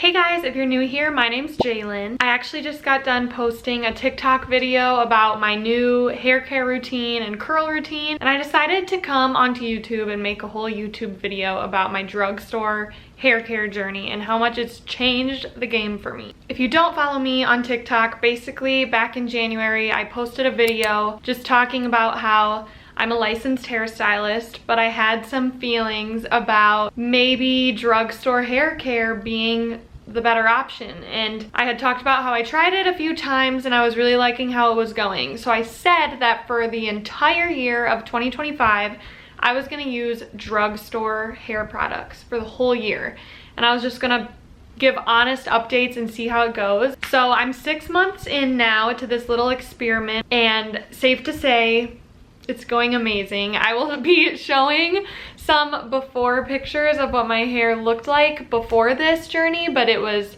Hey guys, if you're new here, my name's Jaelyn. I actually just got done posting a TikTok video about my new hair care routine and curl routine, and I decided to come onto YouTube and make a whole YouTube video about my drugstore hair care journey and how much it's changed the game for me. If you don't follow me on TikTok, basically back in January, I posted a video just talking about how I'm a licensed hairstylist, but I had some feelings about maybe drugstore hair care being the better option. And I had talked about how I tried it a few times and I was really liking how it was going. So I said that for the entire year of 2025, I was gonna use drugstore hair products for the whole year. And I was just gonna give honest updates and see how it goes. So I'm 6 months in now to this little experiment, and safe to say, it's going amazing. I will be showing some before pictures of what my hair looked like before this journey, but it was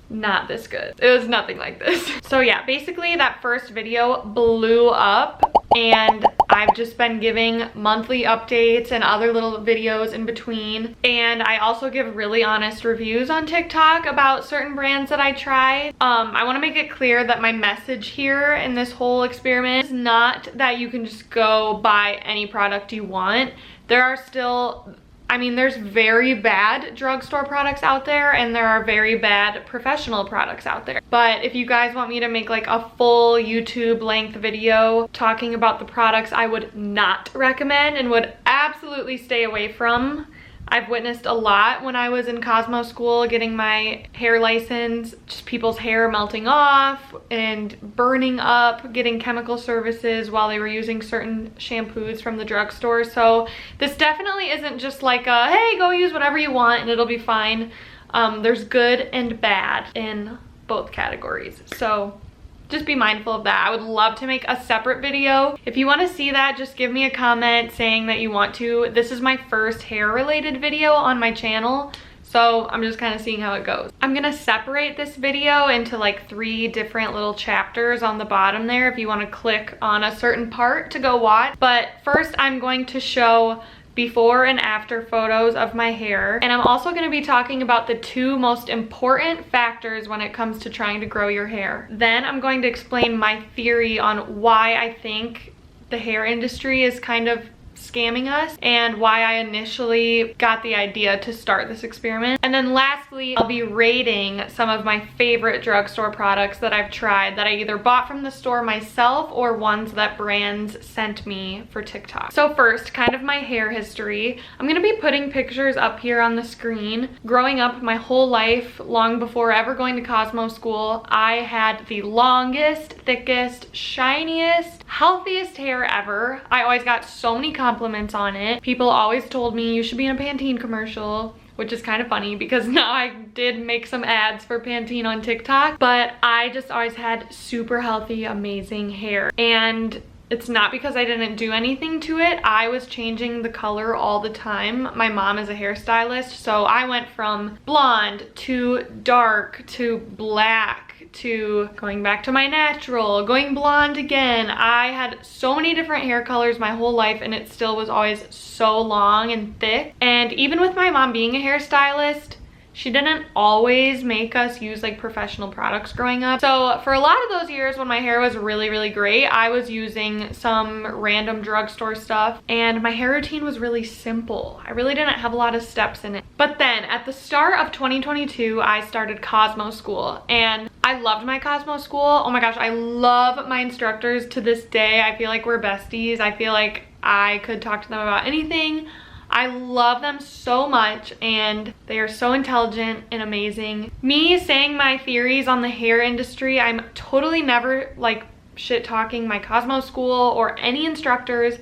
not this good. It was nothing like this. So yeah, basically that first video blew up, and I've just been giving monthly updates and other little videos in between. And I also give really honest reviews on TikTok about certain brands that I try. I want to make it clear that my message here in this whole experiment is not that you can just go buy any product you want. There are still, there's very bad drugstore products out there and there are very bad professional products out there. But if you guys want me to make like a full YouTube length video talking about the products I would not recommend and would absolutely stay away from, I've witnessed a lot when I was in Cosmo school getting my hair license, just people's hair melting off and burning up, getting chemical services while they were using certain shampoos from the drugstore. So this definitely isn't just like a, hey, go use whatever you want and it'll be fine. There's good and bad in both categories. So just be mindful of that. I would love to make a separate video. If you want to see that, just give me a comment saying that you want to. This is my first hair related video on my channel, so I'm just kind of seeing how it goes. I'm gonna separate this video into like 3 different little chapters on the bottom there if you want to click on a certain part to go watch. But first I'm going to show before and after photos of my hair, and I'm also going to be talking about the 2 most important factors when it comes to trying to grow your hair. Then I'm going to explain my theory on why I think the hair industry is kind of scamming us and why I initially got the idea to start this experiment. And then lastly, I'll be rating some of my favorite drugstore products that I've tried that I either bought from the store myself or ones that brands sent me for TikTok. So first, kind of my hair history. I'm gonna be putting pictures up here on the screen. Growing up my whole life, long before ever going to Cosmo school, I had the longest, thickest, shiniest, healthiest hair ever. I always got so many compliments on it. People always told me you should be in a Pantene commercial, which is kind of funny because now I did make some ads for Pantene on TikTok, but I just always had super healthy, amazing hair. And it's not because I didn't do anything to it. I was changing the color all the time. My mom is a hairstylist, so I went from blonde to dark to black to going back to my natural, going blonde again. I had so many different hair colors my whole life and it still was always so long and thick. And even with my mom being a hairstylist, she didn't always make us use like professional products growing up. So for a lot of those years when my hair was really, really great, I was using some random drugstore stuff and my hair routine was really simple. I really didn't have a lot of steps in it. But then at the start of 2022, I started Cosmo school and I loved my Cosmo school. Oh my gosh, I love my instructors to this day. I feel like we're besties. I feel like I could talk to them about anything. I love them so much and they are so intelligent and amazing. Me saying my theories on the hair industry, I'm totally never like shit talking my Cosmo school or any instructors.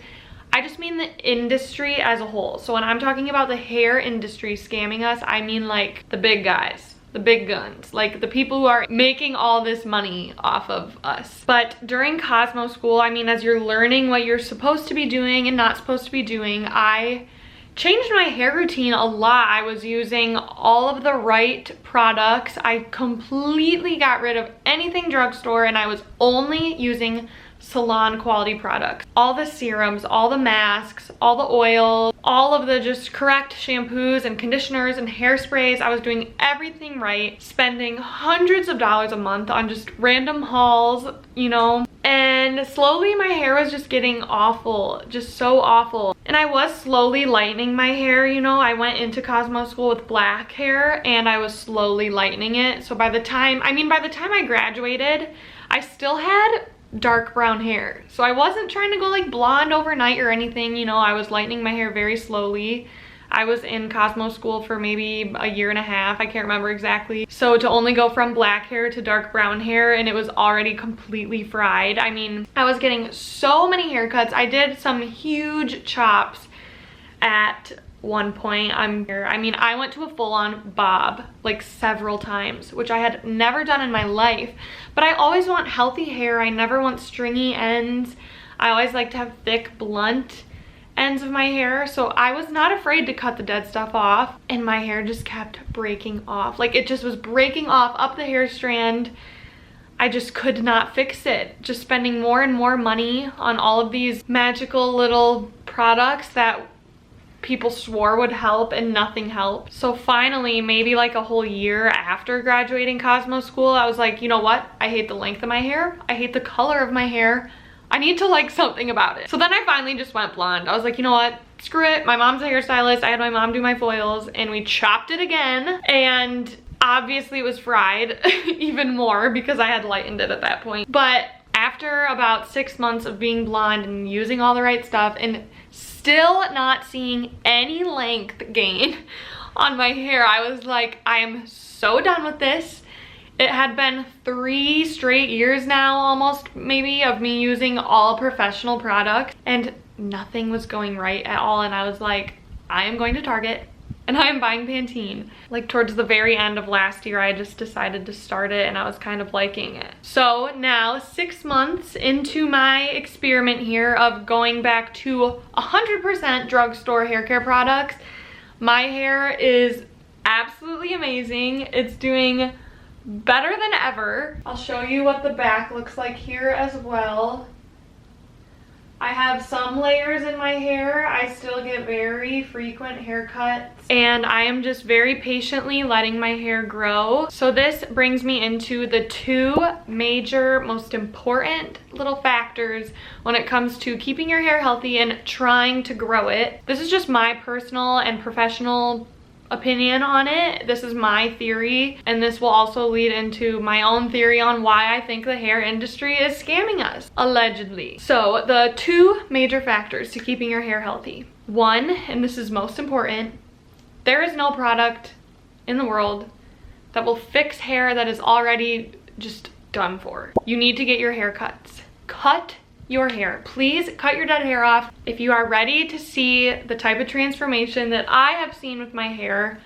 I just mean the industry as a whole. So when I'm talking about the hair industry scamming us, I mean like the big guys, the big guns, like the people who are making all this money off of us. But during Cosmo school, as you're learning what you're supposed to be doing and not supposed to be doing, I changed my hair routine a lot. I was using all of the right products. I completely got rid of anything drugstore and I was only using salon quality products. All the serums, all the masks, all the oil, all of the just correct shampoos and conditioners and hairsprays. I was doing everything right, spending hundreds of dollars a month on just random hauls, you know, and slowly my hair was just getting awful, just so awful. And I was slowly lightening my hair, you know. I went into Cosmo school with black hair and I was slowly lightening it. So by the time I graduated, I still had dark brown hair. So I wasn't trying to go like blonde overnight or anything, you know. I was lightening my hair very slowly. I was in Cosmo school for maybe a year and a half, I can't remember exactly. So to only go from black hair to dark brown hair, and it was already completely fried. I mean, I was getting so many haircuts. I did some huge chops at one point. I mean, I went to a full-on bob like several times, which I had never done in my life. But I always want healthy hair. I never want stringy ends. I always like to have thick, blunt ends of my hair, so I was not afraid to cut the dead stuff off, and my hair just kept breaking off. Like, it just was breaking off up the hair strand. I just could not fix it. Just spending more and more money on all of these magical little products that people swore would help, and nothing helped. So finally, maybe like a whole year after graduating Cosmo school, I was like, you know what? I hate the length of my hair. I hate the color of my hair. I need to like something about it. So then I finally just went blonde. I was like, you know what? Screw it. My mom's a hairstylist. I had my mom do my foils and we chopped it again. And obviously it was fried even more because I had lightened it at that point. But after about 6 months of being blonde and using all the right stuff and still not seeing any length gain on my hair, I was like, I am so done with this. It had been 3 straight years now, almost maybe, of me using all professional products and nothing was going right at all. And I was like, I am going to Target and I am buying Pantene. Like towards the very end of last year, I just decided to start it and I was kind of liking it. So now 6 months into my experiment here of going back to 100% drugstore hair care products, my hair is absolutely amazing. It's doing better than ever. I'll show you what the back looks like here as well. I have some layers in my hair. I still get very frequent haircuts and I am just very patiently letting my hair grow. So this brings me into the 2 major, most important little factors when it comes to keeping your hair healthy and trying to grow it. This is just my personal and professional opinion on it. This is my theory, and this will also lead into my own theory on why I think the hair industry is scamming us, allegedly. So the 2 major factors to keeping your hair healthy. 1, and this is most important, there is no product in the world that will fix hair that is already just done for. You need to get your hair cuts. Cut your hair. Please cut your dead hair off. If you are ready to see the type of transformation that I have seen with my hair,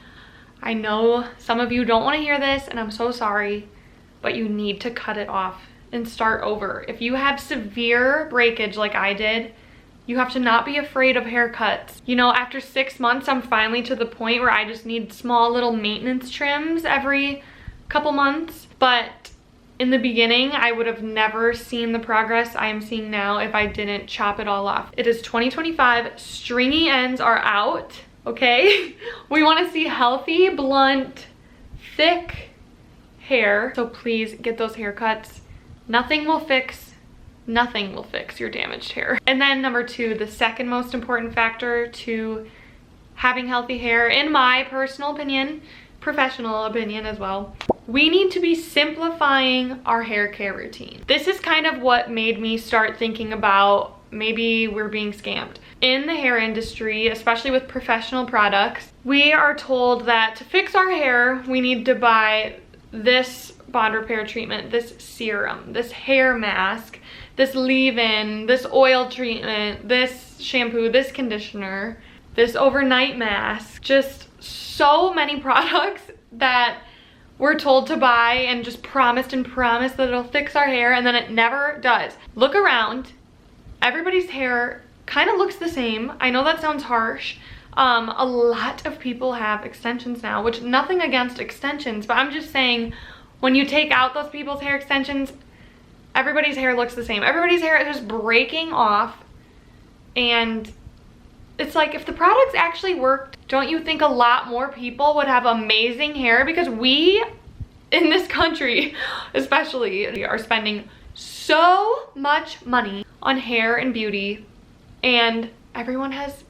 I know some of you don't want to hear this and I'm so sorry, but you need to cut it off and start over. If you have severe breakage like I did, you have to not be afraid of haircuts. You know, after 6 months, I'm finally to the point where I just need small little maintenance trims every couple months, but in the beginning, I would have never seen the progress I am seeing now if I didn't chop it all off. It is 2025, stringy ends are out, okay? We want to see healthy, blunt, thick hair. So please get those haircuts. Nothing will fix your damaged hair. And then number 2, the second most important factor to having healthy hair, in my personal opinion, professional opinion as well, we need to be simplifying our hair care routine. This is kind of what made me start thinking about maybe we're being scammed. In the hair industry, especially with professional products, we are told that to fix our hair, we need to buy this bond repair treatment, this serum, this hair mask, this leave-in, this oil treatment, this shampoo, this conditioner, this overnight mask, just so many products that we're told to buy and just promised that it'll fix our hair, and then it never does. Look around. Everybody's hair kind of looks the same. I know that sounds harsh. A lot of people have extensions now, which nothing against extensions, but I'm just saying when you take out those people's hair extensions, everybody's hair looks the same. Everybody's hair is just breaking off, and it's like, if the products actually worked, don't you think a lot more people would have amazing hair? Because we, in this country especially, are spending so much money on hair and beauty, and everyone has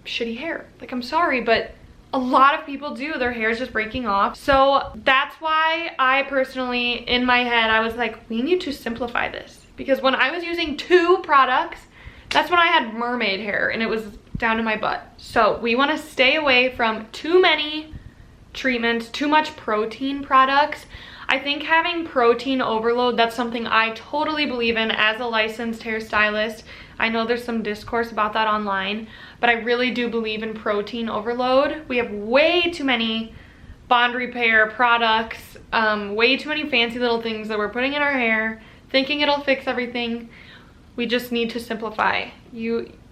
shitty hair. Like, I'm sorry, but a lot of people do. Their hair is just breaking off. So that's why I personally, in my head, I was like, we need to simplify this. Because when I was using 2 products, that's when I had mermaid hair and it was down to my butt. So we want to stay away from too many treatments, too much protein products. I think having protein overload, that's something I totally believe in as a licensed hairstylist. I know there's some discourse about that online, but I really do believe in protein overload. We have way too many bond repair products, way too many fancy little things that we're putting in our hair, thinking it'll fix everything. We just need to simplify.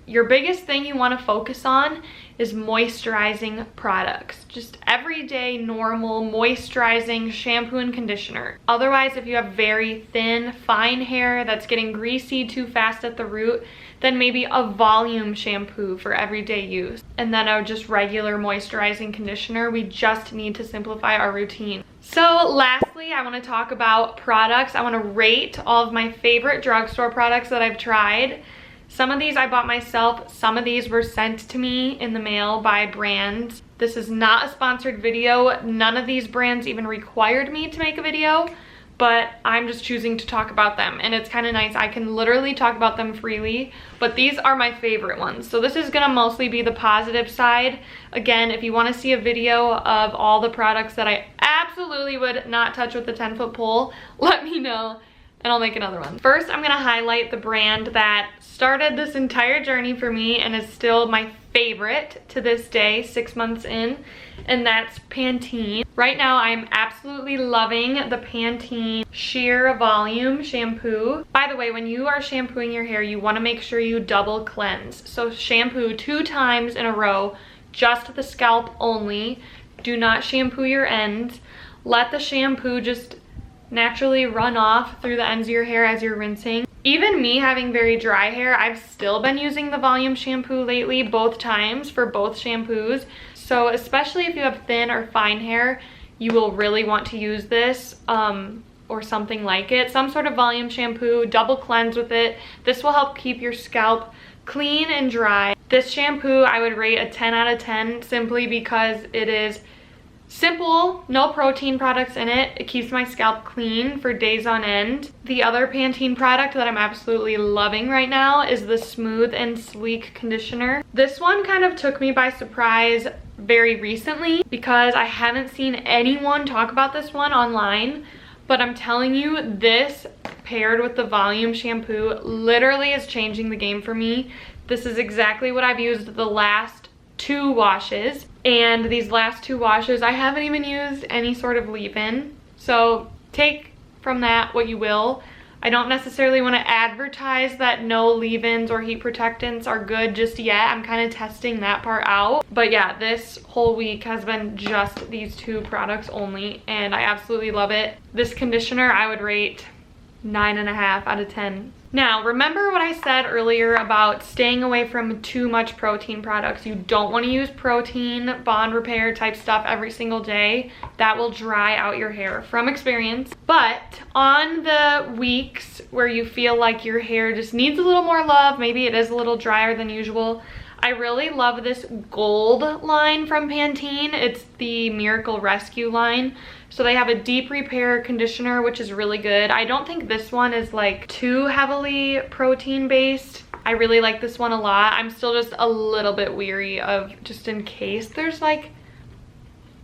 Your biggest thing you want to focus on is moisturizing products. Just everyday, normal, moisturizing shampoo and conditioner. Otherwise, if you have very thin, fine hair that's getting greasy too fast at the root, then maybe a volume shampoo for everyday use. And then a just regular moisturizing conditioner. We just need to simplify our routine. So lastly, I want to talk about products. I want to rate all of my favorite drugstore products that I've tried. Some of these I bought myself, some of these were sent to me in the mail by brands. This is not a sponsored video. None of these brands even required me to make a video, but I'm just choosing to talk about them, and it's kind of nice. I can literally talk about them freely, but these are my favorite ones. So this is gonna mostly be the positive side. Again, if you want to see a video of all the products that I absolutely would not touch with a 10-foot pole, let me know and I'll make another one. First, I'm gonna highlight the brand that started this entire journey for me and is still my favorite to this day, 6 months in, and that's Pantene. Right now, I'm absolutely loving the Pantene Sheer Volume Shampoo. By the way, when you are shampooing your hair, you wanna make sure you double cleanse. So shampoo 2 times in a row, just the scalp only. Do not shampoo your ends. Let the shampoo just naturally run off through the ends of your hair as you're rinsing. Even me having very dry hair, I've still been using the volume shampoo lately, both times for both shampoos. So especially if you have thin or fine hair, you will really want to use this or something like it. Some sort of volume shampoo, double cleanse with it. This will help keep your scalp clean and dry. This shampoo I would rate a 10 out of 10 simply because it is simple, no protein products in it. It keeps my scalp clean for days on end. The other Pantene product that I'm absolutely loving right now is the Smooth and Sleek Conditioner. This one kind of took me by surprise very recently because I haven't seen anyone talk about this one online, but I'm telling you, this paired with the volume shampoo literally is changing the game for me. This is exactly what I've used the last 2 washes, and these last 2 washes I haven't even used any sort of leave-in, so take from that what you will. I don't necessarily want to advertise that no leave-ins or heat protectants are good just yet. I'm kind of testing that part out, but yeah, this whole week has been just these 2 products only, and I absolutely love it. This conditioner I would rate 9.5 out of 10. Now, remember what I said earlier about staying away from too much protein products. You don't want to use protein, bond repair type stuff every single day. That will dry out your hair from experience. But on the weeks where you feel like your hair just needs a little more love, maybe it is a little drier than usual, I really love this gold line from Pantene. It's the Miracle Rescue line. So they have a deep repair conditioner, which is really good. I don't think this one is like too heavily protein based. I really like this one a lot. I'm still just a little bit weary of, just in case there's like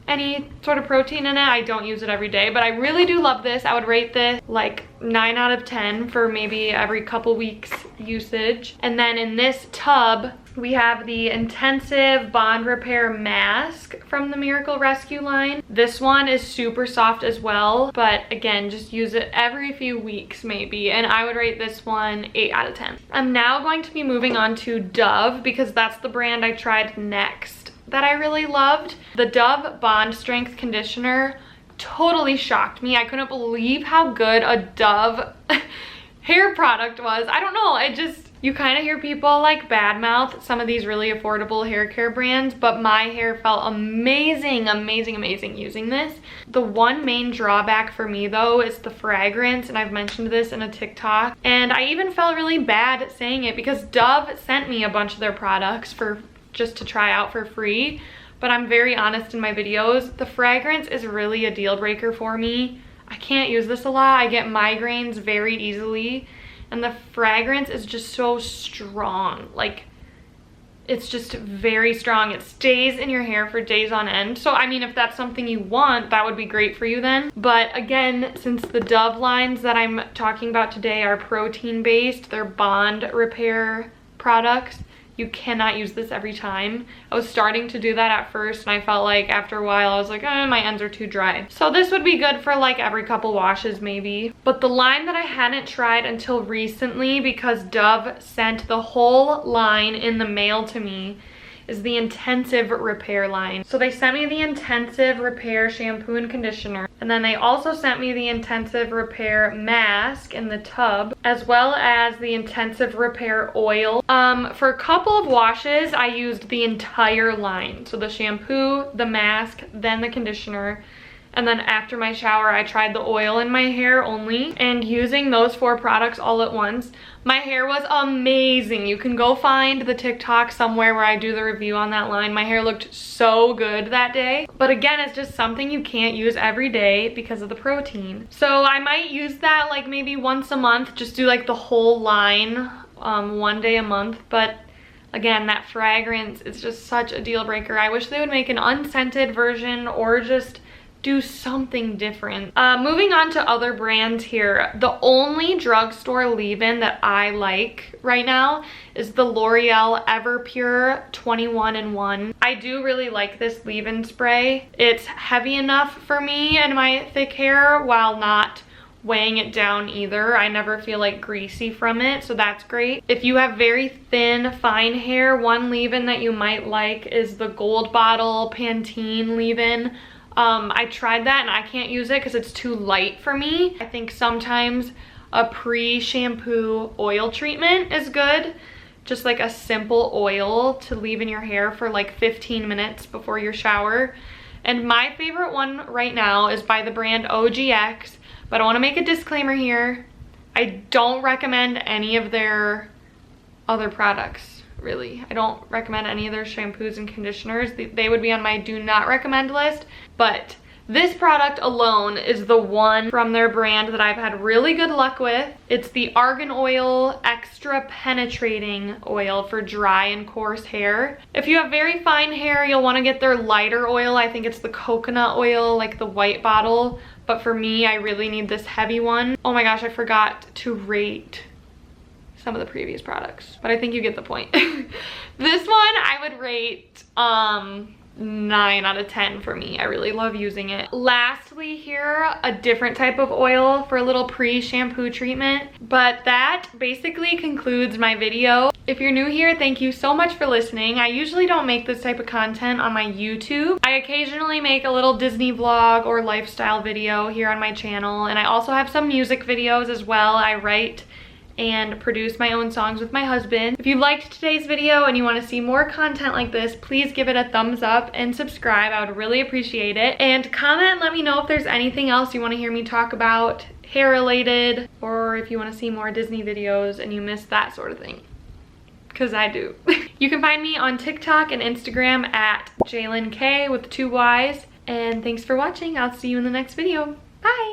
any sort of protein in it. I don't use it every day, but I really do love this. I would rate this like 9 out of 10 for maybe every couple weeks usage. And then in this tub, we have the Intensive Bond Repair Mask from the Miracle Rescue line. This one is super soft as well, but again, just use it every few weeks maybe, and I would rate this one 8 out of 10. I'm now going to be moving on to Dove because that's the brand I tried next that I really loved. The Dove Bond Strength Conditioner totally shocked me. I couldn't believe how good a Dove hair product was. I don't know, it just, you kind of hear people like badmouth some of these really affordable hair care brands, but my hair felt amazing, amazing, amazing using this. The one main drawback for me though is the fragrance, and I've mentioned this in a TikTok, and I even felt really bad saying it because Dove sent me a bunch of their products for just to try out for free, but I'm very honest in my videos. The fragrance is really a deal breaker for me. I can't use this a lot. I get migraines very easily, and the fragrance is just so strong. Like, it's just very strong. It stays in your hair for days on end. So I mean, if that's something you want, that would be great for you then. But again, since the Dove lines that I'm talking about today are protein based, they're bond repair products, you cannot use this every time. I was starting to do that at first, and I felt like after a while I was like, my ends are too dry. So this would be good for like every couple washes maybe. But the line that I hadn't tried until recently, because Dove sent the whole line in the mail to me, is the Intensive Repair line. So they sent me the Intensive Repair shampoo and conditioner, and then they also sent me the Intensive Repair mask in the tub, as well as the Intensive Repair oil. For a couple of washes, I used the entire line. So the shampoo, the mask, then the conditioner. And then after my shower, I tried the oil in my hair only. And using those 4 products all at once, my hair was amazing. You can go find the TikTok somewhere where I do the review on that line. My hair looked so good that day. But again, it's just something you can't use every day because of the protein. So I might use that like maybe once a month, just do like the whole line one day a month. But again, that fragrance is just such a deal breaker. I wish they would make an unscented version or just do something different. Moving on to other brands here. The only drugstore leave-in that I like right now is the L'Oreal Everpure 21-in-1. I do really like this leave-in spray. It's heavy enough for me and my thick hair while not weighing it down either. I never feel like greasy from it, so that's great. If you have very thin, fine hair, one leave-in that you might like is the Gold Bottle Pantene leave-in. I tried that and I can't use it because it's too light for me. I think sometimes a pre-shampoo oil treatment is good. Just like a simple oil to leave in your hair for like 15 minutes before your shower. And my favorite one right now is by the brand OGX, but I want to make a disclaimer here. I don't recommend any of their other products. Really, I don't recommend any of their shampoos and conditioners. They would be on my do not recommend list, but this product alone is the one from their brand that I've had really good luck with. It's the Argan Oil Extra Penetrating Oil for dry and coarse hair. If you have very fine hair, you'll want to get their lighter oil. I think it's the coconut oil, like the white bottle, but for me, I really need this heavy one. Oh my gosh, I forgot to rate some of the previous products, but I think you get the point. This one I would rate 9 out of 10 for me. I really love using it. Lastly here, a different type of oil for a little pre-shampoo treatment, but that basically concludes my video. If you're new here, thank you so much for listening. I usually don't make this type of content on my YouTube. I occasionally make a little Disney vlog or lifestyle video here on my channel, and I also have some music videos as well. I write and produce my own songs with my husband. If you liked today's video and you want to see more content like this, please give it a thumbs up and subscribe. I would really appreciate it. And comment and let me know if there's anything else you want to hear me talk about, hair related, or if you want to see more Disney videos and you miss that sort of thing. Because I do. You can find me on TikTok and Instagram at JaelynK with 2 Ys. And thanks for watching. I'll see you in the next video. Bye!